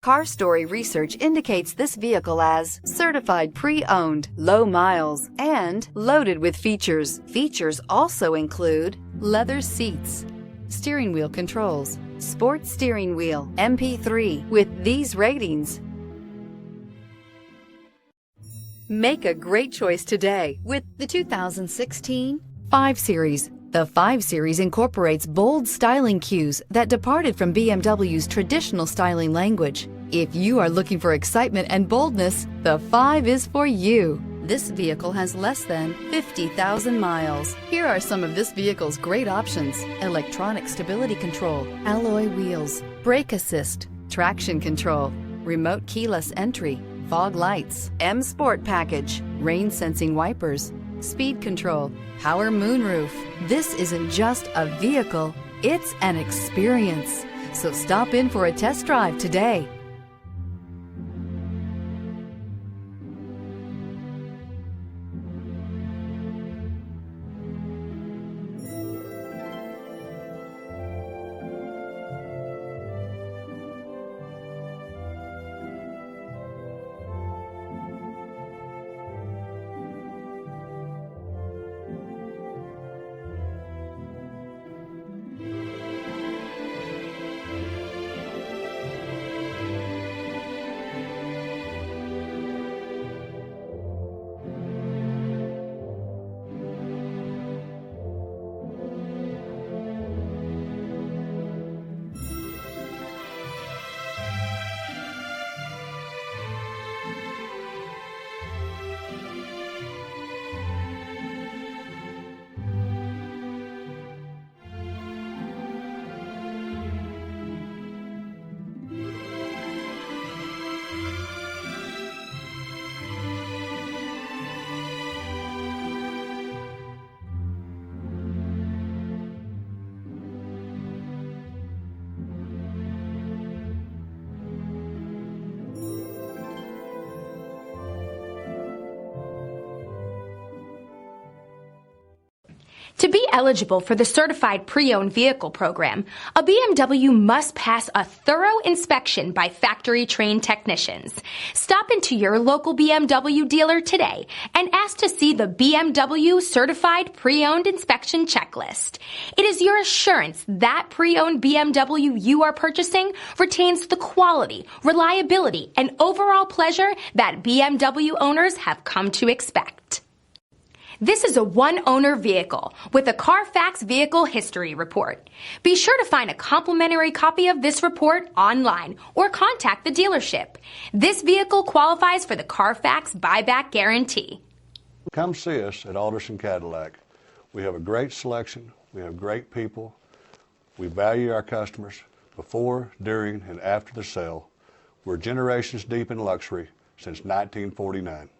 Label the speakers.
Speaker 1: Car Story research indicates this vehicle as certified pre-owned, low miles, and loaded with features. Features also include leather seats, steering wheel controls, sports steering wheel, MP3. With these ratings, make a great choice today with the 2016 5 Series. The 5 Series incorporates bold styling cues that departed from BMW's traditional styling language. If you are looking for excitement and boldness, the 5 is for you. This vehicle has less than 50,000 miles. Here are some of this vehicle's great options: electronic stability control, alloy wheels, brake assist, traction control, remote keyless entry, fog lights, M Sport package, rain sensing wipers, speed control, power moonroof. This isn't just a vehicle, it's an experience. So stop in for a test drive today.
Speaker 2: To be eligible for the Certified Pre-Owned Vehicle Program, a BMW must pass a thorough inspection by factory-trained technicians. Stop into your local BMW dealer today and ask to see the BMW Certified Pre-Owned Inspection Checklist. It is your assurance that pre-owned BMW you are purchasing retains the quality, reliability, and overall pleasure that BMW owners have come to expect. This is a one-owner vehicle with a Carfax Vehicle History Report. Be sure to find a complimentary copy of this report online or contact the dealership. This vehicle qualifies for the Carfax Buyback Guarantee.
Speaker 3: Come see us at Alderson Cadillac. We have a great selection. We have great people. We value our customers before, during, and after the sale. We're generations deep in luxury since 1949.